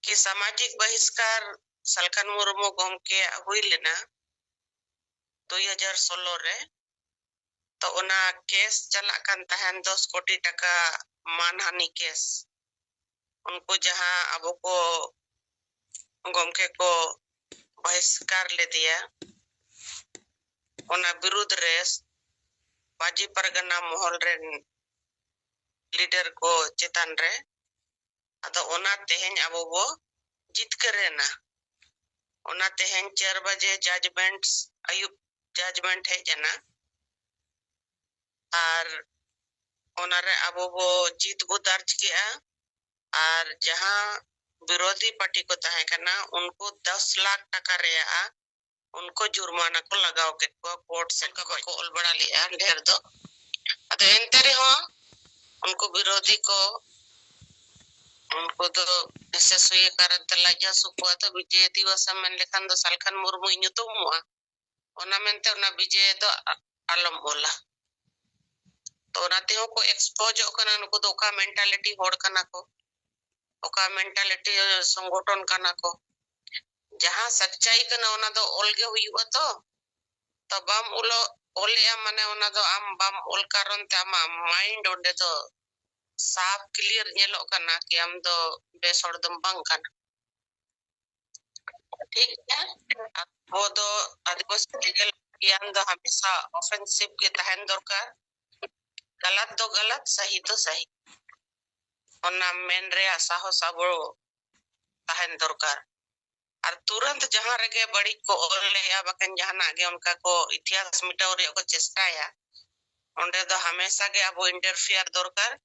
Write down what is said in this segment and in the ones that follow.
कि सामाजिक बहिष्कार सलखन मुर्मू गमके हुई लेना 2016 रे तो उना केस चला कन तहन 10 कोटी टका मानहानि केस उनको जहां अब को गमके को बहिष्कार ले दिया उना विरुद्ध रे बाजी परगना महल रे लीडर को चेतन रे अदो उना तेहेन अब वो जितकरेना उना तेहेन 4 बजे जजमेंट अयुब जजमेंट है जना और उनारे अब वो जीत को दर्ज किया और जहां विरोधी पार्टी को तहे करना उनको 10 लाख टका रेया उनको जुर्माना को लगाओ के कोर्ट से को ओल बड़ा लिया ढेर दो अदो एंते रे हो उनको विरोधी को उनको तो ऐसे सुई करत लज्जा सुकुआ तो विजय दिवस में लेखन दो सलखन मुर्मू इnyutum मुआ ओना मेंते ओना विजय दो आलम बोला तो ओनाते हो को एक्सपोज कना उनको तो का मेंटालिटी होड़ कना को ओका मेंटालिटी संगठन कना को जहां सच्चाई कना ओना दो ओलगे हुईवा तो बम उलो ओलिया माने ओना दो आम बम ओल कारण ते आमा माइंड ओंडे तो साफ क्लियर नेलो कना कि हम दो बेसोड़ दम बंग कना ठीक है वो दो आदिवासी लीगल ज्ञान दो हमेशा ऑफेंसिव के तहन दरकार गलत दो गलत सही तो सही ओना मेन रे साहस अबो तहन दरकार और तुरंत जहां रगे बड़ी को ओले या बकन जहां गे उनका को इतिहास मिटाव रे को चेष्टाया ओंडे दो हमेशा के अब इंटरफियर दरकार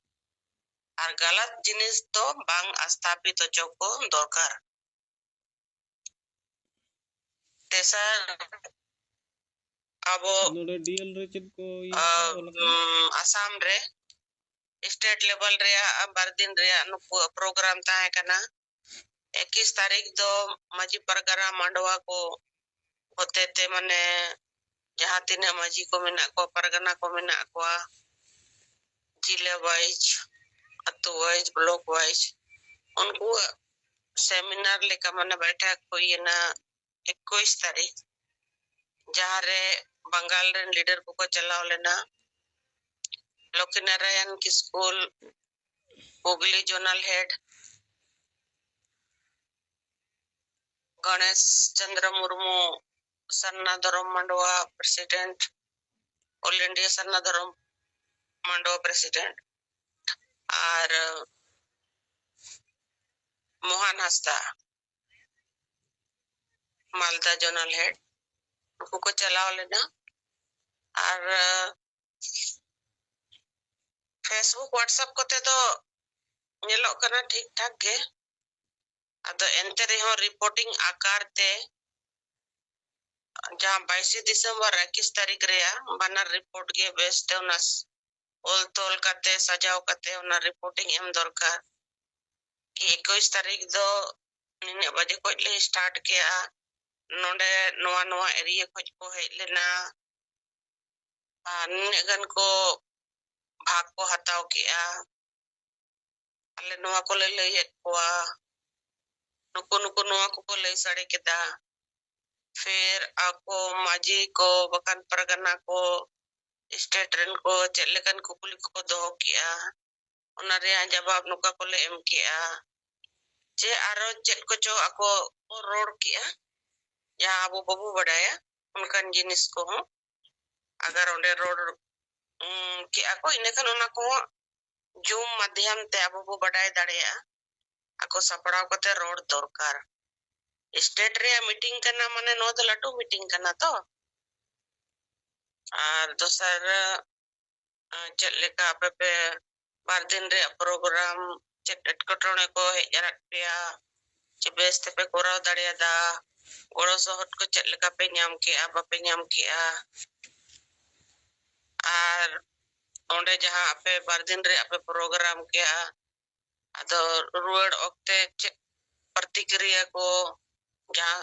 और गलत जिनिस तो बांग स्थापित चौको दरकार तेसर अब डीएल रे चेक को आसाम रे स्टेट लेवल रे बरदिन रे प्रोग्राम ताहे कना 21 तारीख दो माजी परगना मांडवा को होते ते मने जहां तीन माजी को मिना को परगना को मिना को जिले वाइज अतो वाइज ब्लॉक वाइज उनको सेमिनार लेकर मने बैठक हुई ना 21 तारीख जहां रे बंगाल रे लीडर को चलाओ लेना लक्ष्मी नारायण की school Hooghly zonal head Ganesh Chandra Murmu Sarna Dharam Mandwa president all India Sarna Dharam Mandwa president और मोहन हस्ता मालदा जोनल हेड उनको चलाओ लेना और फेसबुक व्हाट्सएप कोते तो नेलो कना ठीक ठाक के अदो एंते रे हो रिपोर्टिंग आकार ते जहां 22 दिसंबर 21 तारीख रे बनर रिपोर्ट के बेस्ट उनस ओल तोल कते सजाव कते उना रिपोर्टिंग एम दरकार कि 21 तारीख दो निने बजे को ले स्टार्ट किया नोडे नोआ नोआ एरिया को हेज लेना निने गन को भाग को हटाओ किया अले नोआ को ले ले कोआ नुको नुको नोआ को ले सड़े केदा फिर आको माजी को बकन परगना को स्टेट रेन को चलेकन कुकुली को दो किया उनरे जवाब नुका को ले एम किया जे आरो चेक को जो आको रोड किया या वो बबू बढ़ाया उनकन जिनिस को अगर उन्हें रोड किया को इनकन उना को जूम माध्यम ते अब वो बढ़ाए दड़ेया आको सपड़ाव कते रोड दरकार स्टेट रे मीटिंग करना माने नो तो लटू मीटिंग करना तो और दोसर चलेका पे बार दिन रे प्रोग्राम चेट कटोने को हेजरत पिया चिबेस ते पे कोराव दड़िया दा गोड़ो सोहट को चलेका पे ᱧᱟᱢ किया बापे ᱧᱟᱢ किया और ओंडे जहां पे बार दिन रे पे प्रोग्राम किया अदो रुआड़ ओक्ते चेक प्रतिक्रिया को जहां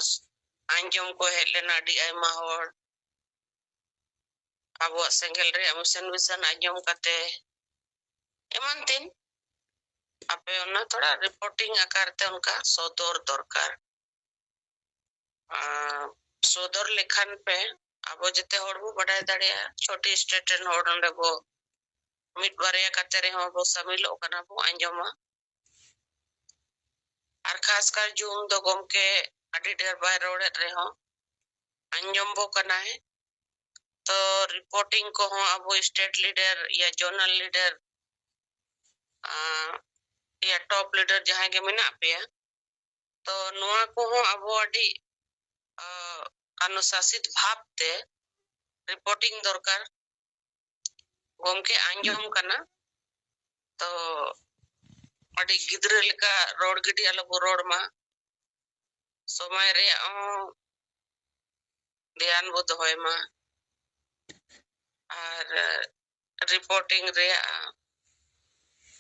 अंजम को हेलेना डी आयमा होड़ अब सेंगल रे मिशन विशन अंजम कते एमान दिन आपे उन्ना थोड़ा रिपोर्टिंग आकार ते उनका सदर दरकार सदर लेखन पे अब जते हड़ बो बड़ाय दाड़िया छोटी स्टेट रेन हड़ ओंडे बो मिट बारिया कते रे बो शामिल ओकना बो अंजमा और खासकर जूम दो गमके अडी ढेर बाय रोड़े रे हो अंजम बो कना है तो रिपोर्टिंग को हो अब स्टेट लीडर या जोनल लीडर या टॉप लीडर जहां के मेना पे तो नुआ को हो अब अडी अनुशासित भाव ते रिपोर्टिंग दरकार गमके अंजम कना तो अडी गिद्रे लेका रोड गिडी आलो बो रोड मा समय रे ध्यान बो दोय मा और रिपोर्टिंग रे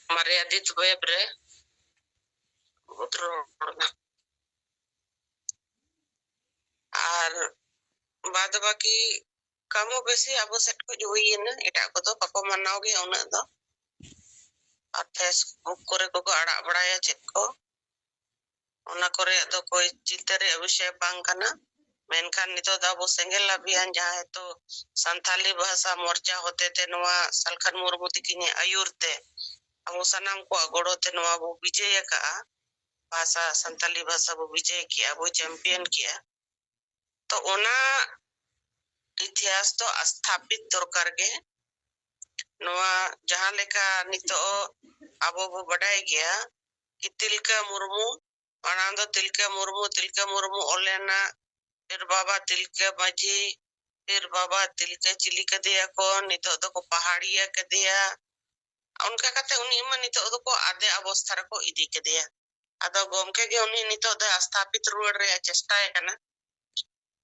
मर्यादित वेब रे रोड और बाद बाकी कमो बेसी अब सेट को जो हुई ना एटा को तो पापा मनाओ गे उना दो और फेसबुक करे को आड़ा बड़ाया चेक को उना करे दो कोई चित्तरे विषय बांग कना मेनखान नितो दा बो सेंगेल अभियान जहां तो संथाली भाषा मोर्चा होते थे नवा सलखन मुर्मू तिकिने आयुरते अब सनाम को गोड़ो ते नवा बो विजय का भाषा संथाली भाषा बो विजय किया वो चैंपियन किया तो ओना इतिहास तो स्थापित दरकार गे नवा जहां लेका नितो अबो बो बड़ाय गया कि तिलका मुर्मू अनांदो तिलका मुर्मू ओलेना फिर बाबा तिलका माझी फिर बाबा तिलका चिली का दिया को नितो दो को पहाड़िया का दिया उनका कते उनी मा नितो दो को आदे अवस्था को इदी के दिया आदो गोमके गे उनी नितो दो स्थापित रुड़ रे चेष्टा है कना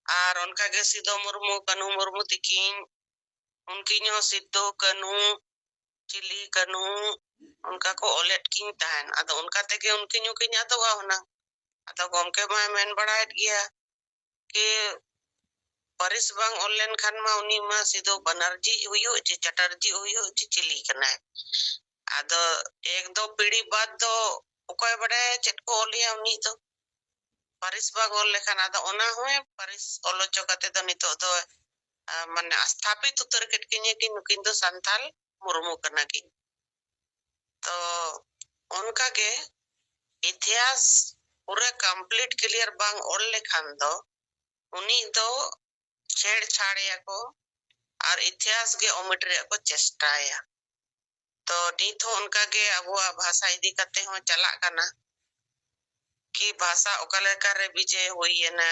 और उनका के सिद्धो मुर्मू कनु मुर्मू तिकिन उनकी नो सिद्धो कनु चिली कनु उनका को ओलेट किन तान आदो उनका ते के उनकी नो की न्या तो होना आदो गोमके मा मेन बड़ाय गया कि परिस बांग ऑनलाइन खान मा उनी मा सिद्धो बनर्जी हुयो चे चटर्जी हुयो चे चिली कना आदो एक दो पीढ़ी बाद दो ओकय बड़े चेट को ओलिया उनी तो परिस बाग ओल लेखान आदो ओना होय परिस ओलोचो कते दो नितो दो माने स्थापित उतर केटकिने कि नुकिन दो संथाल मुर्मू कना की तो उनका के इतिहास पूरा कंप्लीट क्लियर बांग ओल लेखान दो उनी दो छेड़छाड़ या को और इतिहास के ओमिट्रे को चेष्टाया तो नीत हो उनका के अब भाषा इदी करते हो चला कना कि भाषा ओकालेका रे विजय हुई है ना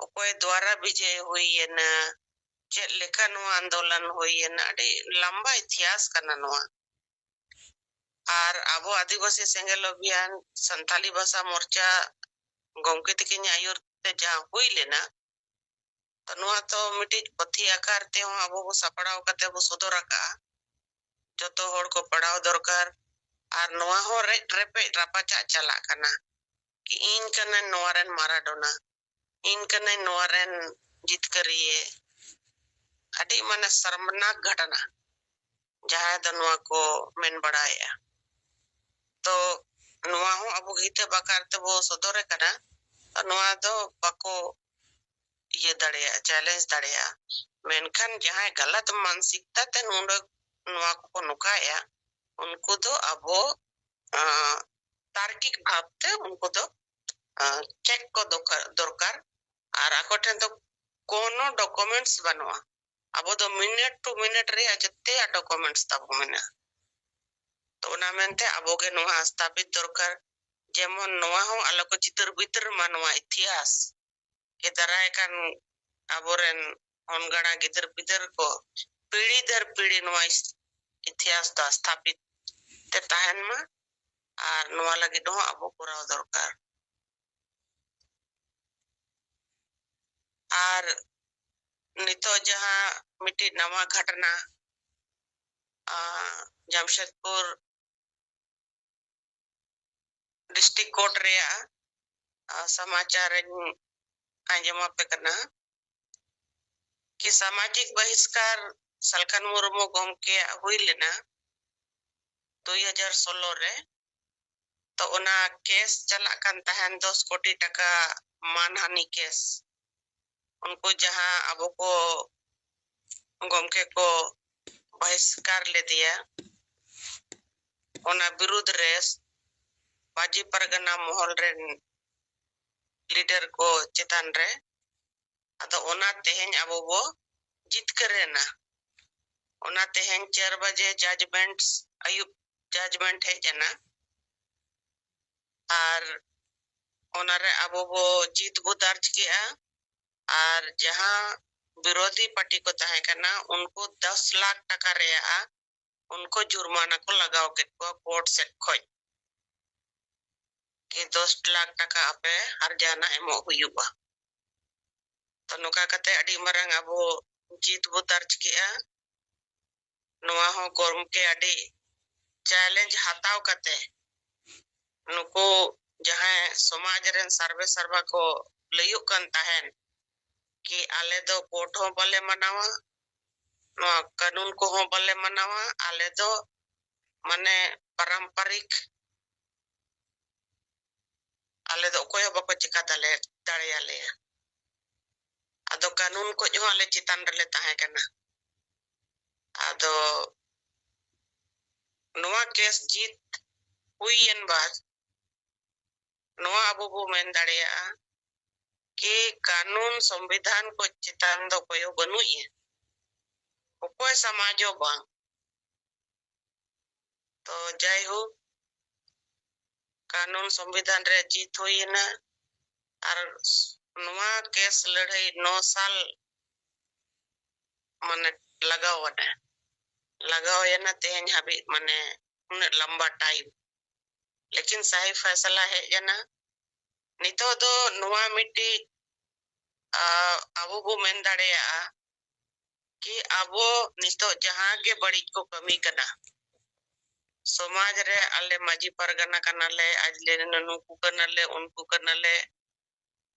ओकोय द्वारा विजय हुई है ना जे लेखन आंदोलन हुई है ना अड़ी लंबा इतिहास कना नवा और अब आदिवासी सेंगेल अभियान संथाली भाषा मोर्चा गमके तकिन आयुर ते जा हुई लेना तो नवा तो मिटी पथी आकार ते हो अब वो सपड़ाव कते वो सदर का जो तो हड़ को पढ़ाव दरकार और नवा हो रेपे रापाचा चला कना कि इन कने नोरेन माराडोना इन कने नोरेन जितकरिए अड़ी माने शर्मनाक घटना जहां दनवा को मेन बड़ाया तो नवा हो अब गीते बकार ते वो सदरे कना तो नवा दो बको ये दड़िया चैलेंज दड़िया मेनखान जहां गलत मानसिकता ते नवा को नुकाया उनको तो अब तार्किक भाव ते उनको तो चेक को दरकार और आको ठेन तो कोनो डॉक्यूमेंट्स बनवा अब तो मिनट टू मिनट रे जत्ते डॉक्यूमेंट्स तब मने तो ना मेनते अब के नवा स्थापित दरकार जेमन नवा हो अलग चित्र भीतर मानवा इतिहास के दराय कान अबोरेन होनगणा गिदर पिदर को पीढ़ी दर पीढ़ी नवा इतिहास तो स्थापित ते ताहन मा और नवा लगी दो अब पूरा दरकार और नितो जहां मिट्टी नवा घटना जमशेदपुर डिस्ट्रिक्ट कोर्ट रे समाचार आंजमा पे करना कि सामाजिक बहिष्कार सलखन मुर्मू गमके हुई लेना 2016 रे तो ona केस चला kan tahan 10 कोटी टका मानहानि केस उनको जहां अब को गमके को बहिष्कार ले दिया ओना विरुद्ध रे माजी परगना मोहल रेन लीडर को चेतान रे अदो ओना तेहेन अब वो जीत करेना ओना तेहेन 4 बजे जजमेंट अयुब जजमेंट है जना और ओनारे अब वो जीत बो दर्ज किया और जहां विरोधी पार्टी को तहे करना उनको 10 लाख टका रेया उनको जुर्माना को लगाओ के कोर्ट से खोज कि 10 लाख टका पे हर जाना एमो हुयुबा तो नुका कते अडी मरंग अब जीत बो दर्ज किया नोआ हो गोरम के अडी चैलेंज हटाओ कते नुको जहां समाज रेन सर्वे सर्वा को लयुक कन तहन कि आले दो कोर्ट हो बले मनावा नो कानून को हो बले मनावा आले दो माने पारंपरिक आले दो कोई बको चिका दले दाड़े आले आदो कानून को जो आले चितान रले ताहे कना आदो नोआ केस जीत हुईन बाद नोआ अबो बो मेन दाड़ेया कि कानून संविधान को चितान दो कोयो बनुई कोई समाजो बांग तो जय हो कानून संविधान रे जीत हुई ना और नोआ केस लड़ाई 9 साल माने लगाओ ये ना तेहन हाबी माने उन लंबा टाइम लेकिन सही फैसला है जना नितो दो नोआ मिट्टी अबो बो मेन दाड़ेया कि अबो नितो जहां के बड़ी को कमी कना समाज रे अले माजी परगना कनाले आजले नुकु कनाले उनको कनाले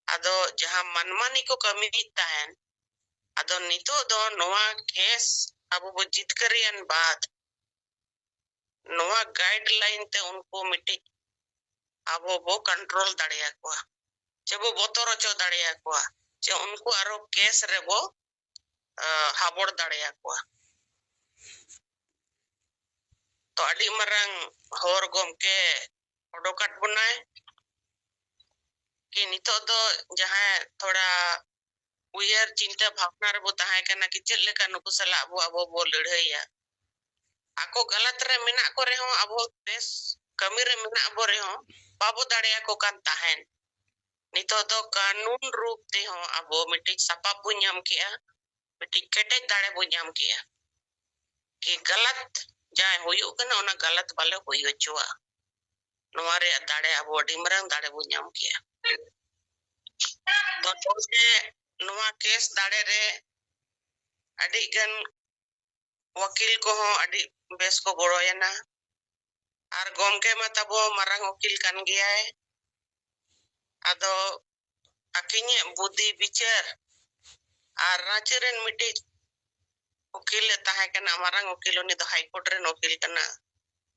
अदो जहां मनमानी को कमी ताहन अदो नितो दो नोआ केस अबो बो जितकरियन बाद नोआ गाइडलाइन ते उनको मिट्टी अबो बो कंट्रोल दाड़ेया को चेबो बोतरो चो दाड़ेया को जे उनको आरो केस रे बो हाबोड़ दाड़ेया को तो अडी मरंग होर गमके ओडोकाट बनाए कि नितो दो जहां थोड़ा उयर चिंता भावना रे बो ताहे कना कि चेल लेका नुकु सला अबो बो लड़ाईया आको गलत रे मेना को रे हो अबो बेस कमी रे मेना अबो रे हो बाबो दाड़ेया को कान ताहेन नितो दो कानून रूप ते हो अबो मिट्टी सपा बु नाम किया मिट्टी केटे दाड़े बु नाम किया कि गलत जाय होयो कना ओना गलत बाले होयो चुआ नोवारे दाड़े अबो अडी मरंग दाड़े बु नाम किया तो तोसे नोवा केस दाड़े रे अडी गन वकील को हो अडी बेस को गोड़ोयना और गमके मा तबो मरंग वकील कन गया है अदो अकिने बुद्धि विचार और रांचीरेन मिट्टी वकील ताहे कना मरंग वकील उनी दो हाई कोर्ट रेन वकील कना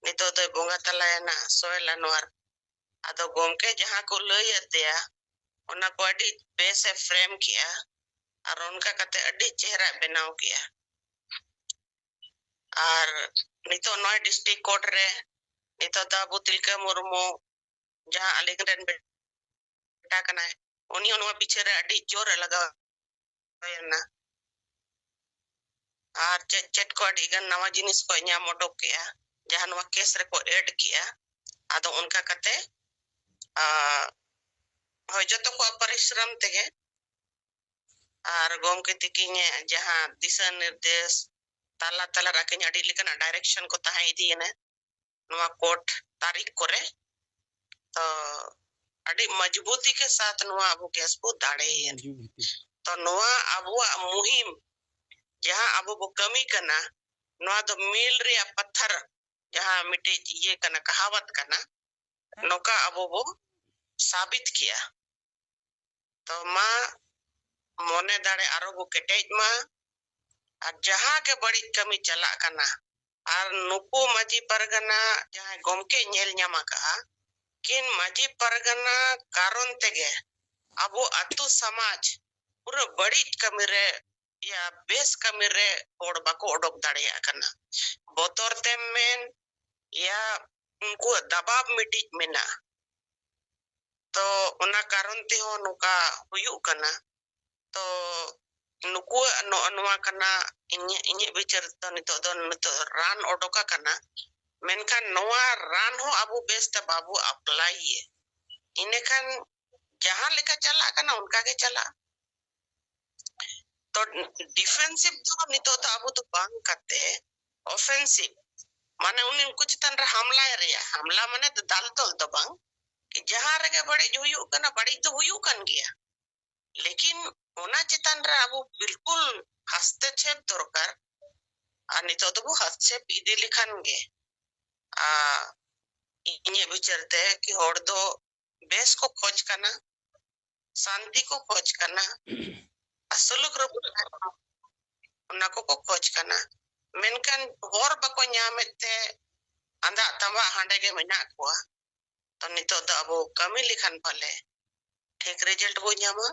नितो दो बोंगा तलायना सोयल अनवर अदो गमके जहां को लई अतिया ओना को अडी बेस फ्रेम किया और उनका कते अडी चेहरा बनाव किया और नितो नॉय डिस्ट्रिक्ट कोर्ट रे नितो दाबू तिलका मुर्मू जहां अलिगरेन बेटा कना उनी ओनवा पीछे रे अडी जोर लगा ना और चेट को अडी गन नवा जिनिस को न्या मोडो किया जहां नवा केस रे को ऐड किया आदो उनका कते हो जतो को परिश्रम तेगे और गमके तिकिने जहां दिशा निर्देश ताला ताला रखे अडी लेकन डायरेक्शन को ताहे इदी ने नवा कोर्ट तारीख करे तो अडी मजबूती के साथ नवा अबो केस को दाड़े तो नवा अबो मुहिम जहां अबो बो कमी कना नवा दो मील रे पत्थर जहां मिटे ये कना कहावत कना नोका अबो बो साबित किया तो मा मोने दाड़े आरो बो केटेज मा और जहां के बड़ी कमी चला कना और नुकु माजी परगना जहां गमके नेल न्यामा का किन माजी परगना कारण तेगे अबो अतु समाज पूरा बड़ी कमिरे या बेस कमिरे और बाको ओडोक दाड़िया कना बोतोर ते मेन या उनको दबाव मिटी मेना तो उना कारण ते हो नुका हुयु कना तो नुको नुआ कना इन्ye बिचार तो नितो रान ओडोका कना मेनखान नुआ रान हो अबो बेस ता बाबू अप्लाई ये इनेखान जहां लेका चला कना उनका के चला तो डिफेंसिव तो नितो तो अबो तो बांग करते ऑफेंसिव माने उन्हें कुछ तन हमला रिया हमला माने तो दाल तोल तो बांग कि जहां रगे बड़ी हुयु कना बड़ी तो हुयु कन गया लेकिन ओना चितान रे अबो बिल्कुल हस्तक्षेप दरकार आ नितो तो हस्तक्षेप इदे लिखान गे आ इन्हें विचारते कि होड़ दो बेस को खोज करना शांति को खोज करना असलुक रूप उना को खोज करना मेनकन होर बको न्यामेते अंदा तंबा हांडे के मेना को तो नितो द अबो कमी लिखन पले ठीक रिजल्ट को न्यामा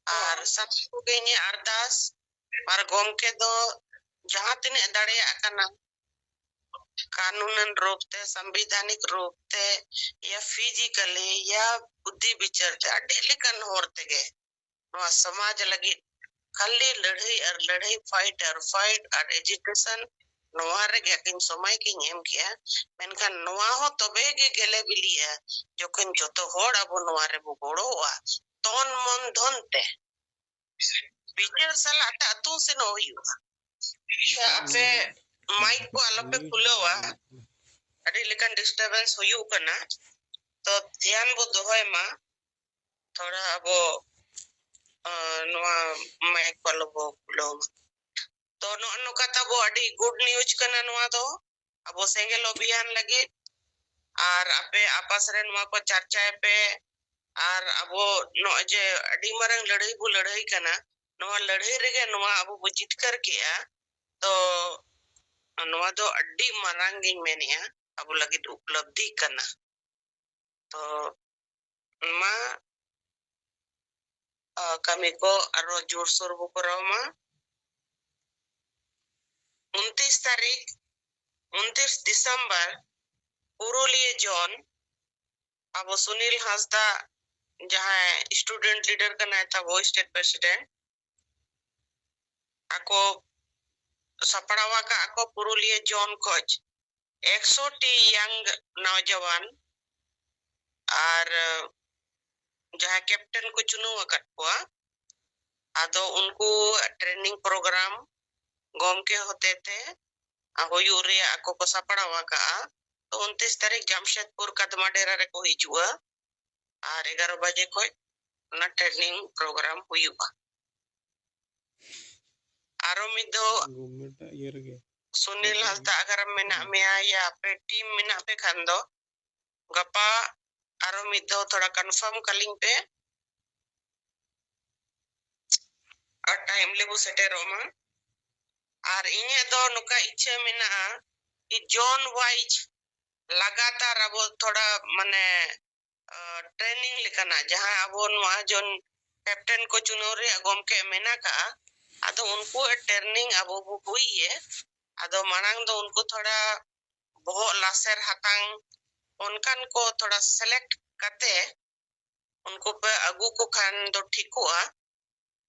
और सब को गइने अरदास मार गोम के दो जहां तिने दाड़े आकना कानूनन रूप ते संवैधानिक रूप ते या फिजिकली या बुद्धि विचार ते अड्डी लिखन होर तेगे नुआ समाज लगी खाली लड़ाई फाइट और एजुकेशन नुआ रे गकिन समय की नेम किया मेनखान नुआ हो तबे के गेले बिलिया जोकन जतो होड़ अब नुआ रे बुगोड़ोआ तोन मन धनते विचार सला अतु से न होयुआ आपे माइक को अलग खुलोवा अड़ी लेकिन डिस्टरबेंस हुयु कना तो ध्यान बो दोहय मा थोड़ा अबो नुआ माइक वालो बो खुलो तो नो कथा बो अड़ी गुड न्यूज कना नुआ तो अबो सेंगेल अभियान लगे और आपे आपस रे नुआ को चर्चा पे और अबो नो जे अड़ी मरंग लड़ाई कना नुआ लड़ाई रे नुआ अबो बो जितकर किया तो नुआ दो अड्डी मरांगिंग मेनिया अब लगी उपलब्धि करना तो मा कमी को अरो जोर सोर बो कराओ मा 29 दिसंबर पुरुलिया जोन अब सुनील हांसदा जहां स्टूडेंट लीडर करना था वो स्टेट प्रेसिडेंट ako सपड़ावा का ako Purulia zone coach 100 T young नौजवान और जहां कैप्टन को चुनो वकत हुआ आदो उनको ट्रेनिंग प्रोग्राम गोम के होते थे होयूरे ako को सपड़ावा का तो 29 तारीख जमशेदपुर कदमा डेरा रे को हिजुआ और 11 बजे को ना ट्रेनिंग प्रोग्राम हुआ आरो मिदो सुनील हांसदा अगर मेना मेया या पे टीम मेना पे खंदो गपा आरो मिदो थोड़ा कंफर्म कलिंग पे और टाइम लेबो सेटे रोमा और इने दो नुका इच्छा मेना कि जोन वाइज लगातार अब थोड़ा माने ट्रेनिंग लिखना जहां अब नुआ जोन कैप्टन को चुनो रे गोम के मेना का आदो उनको ट्रेनिंग अब हुई है आदो मांग दो उनको थोड़ा बहुत लासेर हतांग उनकन को थोड़ा सेलेक्ट करते उनको पे अगु को खान दो ठीक हुआ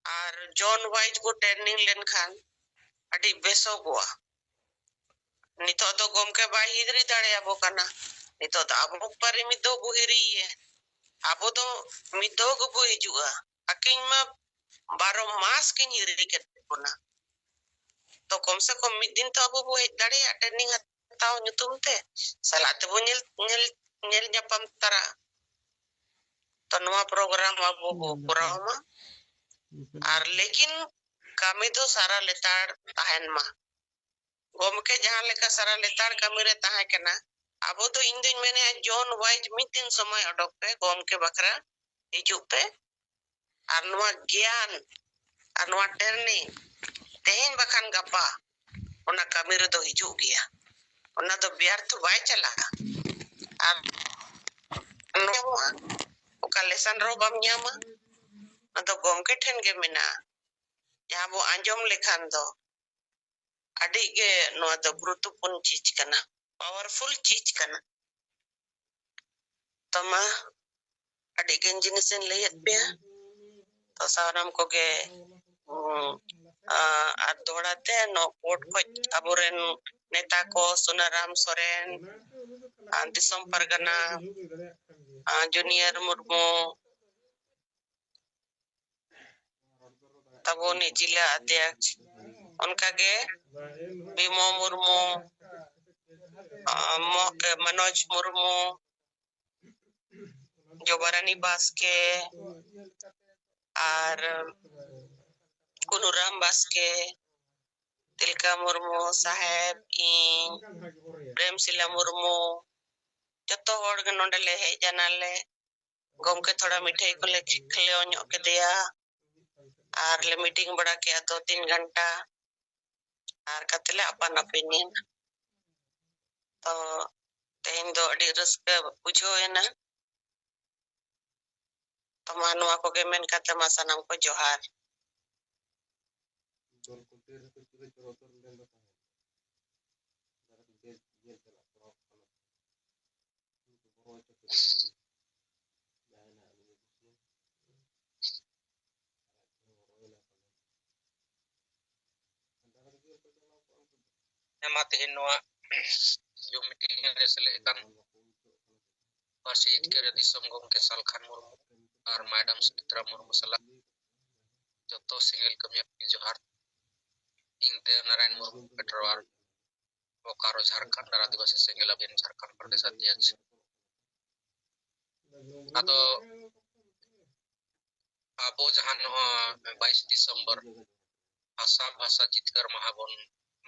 और जोन वाइज को ट्रेनिंग लेन खान अड़ी बेसो हुआ नितो तो गोम के बाहिरी दाड़े अब कना नितो तो अब पर मिदो बुहिरी है अब तो मिदो को बुहिजुआ अकिन में 12 मास के हिरी के पुना तो कम से कम मिद दिन तो अब वो दाड़े ट्रेनिंग हताओ नुतुम ते सलात वो नेल न्यापम तरा तो नवा प्रोग्राम अब वो पुराओ मा और लेकिन कमी तो सारा लेताड़ ताहन मा गोम के जहां लेका सारा लेताड़ कमी रे ताहे केना अब तो इन दिन मैंने जोन वाइज मीटिंग समय अडोक पे गोम के बकरा हिजु पे और नवा ज्ञान और नवा ट्रेनिंग तेहन बखान गपा उना कमी रे तो हिजु गया उना तो व्यर्थ वाई चला अब Nyamua oka lesan ro bam nyama ado gomke ten ge mena jaha bo anjom lekhan do adi ge noa do guruttopurn chij kana powerful chij kana tama adi gen jinisen leyet pe to saram ko ge ar doड़ate no port khoj aburen neta ko Sunaram Soren disom pargana junior murmu taboni जिला अध्यक्ष उनका के बीमो मुर्मू मनोज मुर्मू जोबारानी बास्के और कुनुराम बास्के तिलका मुर्मू साहेब इन प्रेमशिला मुर्मू जतो होड़ के नोंडे ले हे जनाले गमके थोड़ा मिठाई को ले खिले ओño के दिया और ले मीटिंग बड़ा किया 2-3 घंटा और कतले अपन ओपिनियन तो तेन दो अडी रस्के बुझो है ना तो मानवा को के मेन कते मासनम को जोहार mati hinwa yo meeting re sele kan parsi itkere disom gomke Salkhan Murmu ar madam Sumitra Murmu sala joto single kami johar ingte Narayan Murmu Petrowar Bokaro Jharkhand dar Adivasi Single Abhiyan Jharkhand Pradesh Adhyaksh ado abo jahan 22 Disember Asam Bhasa Jitkar Mahabon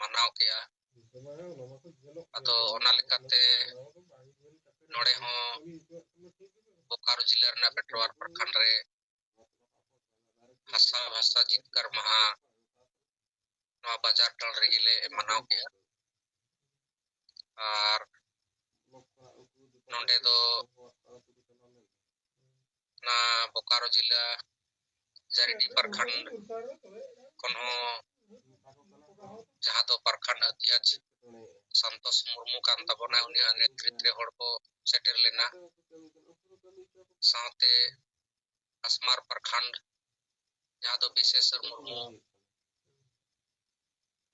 manaw kea ado ona lekate node ho Bokaro जिला रना petrol प्रखंड रे Asam Bhasa Jitkar Maha नवा बाजार टल रहीले मनाव के और नोंडे दो ना बोकारो जिला जारीडी प्रखंड कोनो जहां तो प्रखंड अध्यक्ष संतोष मुर्मू कान तबना उनी नेतृत्व होड़ को सेटर लेना साथे असमार प्रखंड जहां तो विशेषर मुर्मू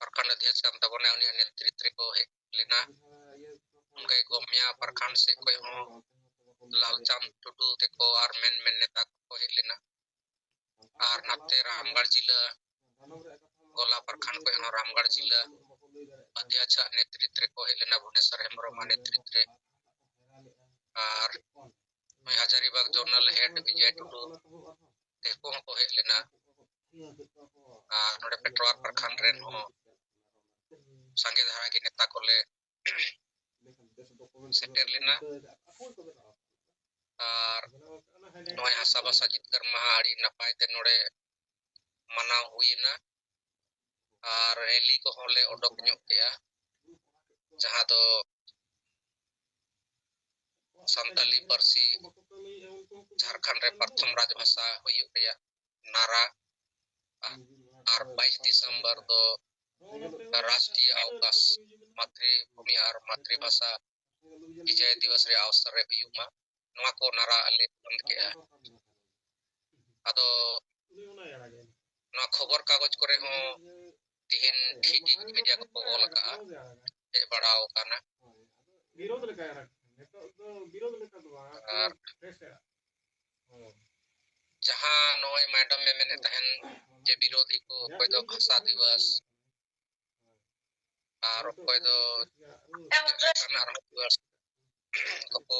प्रखंड अध्यक्ष कान तबना उनी नेतृत्व को लेना उनका गोमिया प्रखंड से कोई हो लालचंद टुडू तेको और मेन नेता को लेना और नाते रामगढ़ जिला गोला प्रखंड को हो रामगढ़ जिला अध्यक्ष नेतृत्व को लेना भुवनेश्वर हेम्ब्रम नेतृत्व और हजारीबाग जोनल हेड विजय टुडू तेको को लेना नोडे पेट्रोल प्रखंड रेन हो संगे धारा के नेता को ले सेटर लेना और नोय हासा भाषा जितकर महाड़ी नपाय ते नोडे मनाव हुईना और रैली को होले ओडक ᱧᱚᱜ केया जहां दो संताली पारसी झारखंड रे प्रथम राजभाषा हुई गया नारा और 22 दिसंबर दो राष्ट्रीय अवकाश मातृभूमि और मातृभाषा विजय दिवस रे अवसर रे हुईमा नवा को नारा अले बंद केया अदो नवा खबर कागज करे हो तिहिन ठीकी मीडिया को बोल का ए बड़ाओ काना विरोध लेका जहां नोय मैडम में मैंने तहन जे विरोधी को कोई दो भाषा दिवस और कोई दो दिवस को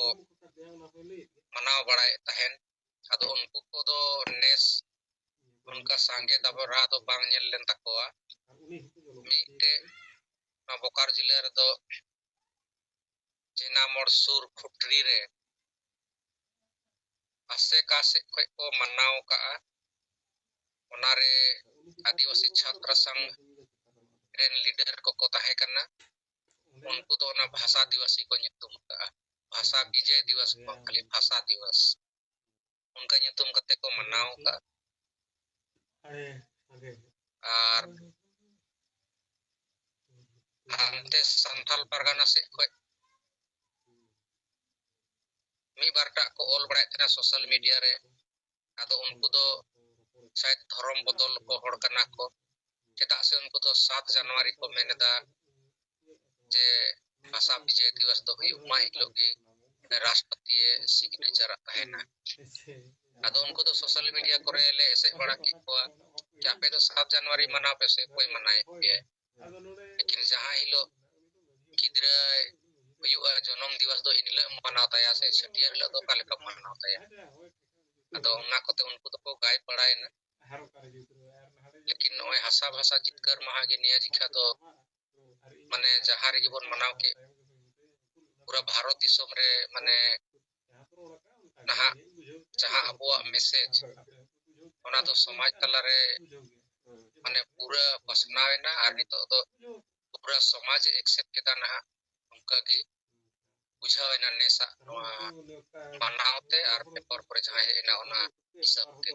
मनाव बड़ाए तहन अदो उनको को दो नेस उनका सांगे दबरा दो बांग नेल लेन तकोआ मीटे बोकारो जिले रे दो जेना मोर सुर खुटरी रे आसे कासे कोई को मनाव का ओनारे आदिवासी छात्र संघ रेन लीडर को ताहे करना उनको तो ना भाषा आदिवासी को नितुम का भाषा विजय दिवस खाली भाषा दिवस उनका nyutum kate ko manaw ka ar ante santhal pargana se khoj mi barta ko ol bada tena social media re ado unku do shayad dhorom bodol ko hor kana ko cheta se unku do 7 January ko meneda je भाषा विजय दिवस तो हुई उमा हिलो के राष्ट्रपति signature tahena ado unku do social media kore le ese bada ki ko कि आपे तो 7 जनवरी मनाओ पे से कोई मनाए पे लेकिन जहां हिलो गिद्रा हुआ जन्म दिवस दो इनले मनाओ तया से छटियर हिलो दो काले का मनाओ तया अतो उना को तो उनको तो को गाय पड़ाए ना लेकिन नय हासा भाषा जितकर महा के निया जिखा तो माने जहां रे जीवन मनाओ के पूरा भारत दिसम रे माने नहा जहां अबुआ मैसेज ओना तो समाज तला रे माने पूरा पसनावेना आर नितो तो पूरा समाज एक्सेप्ट केदा ना उनका की बुझावेना नेसा मानावते आर पेपर पर जहां एना ओना हिसाब ते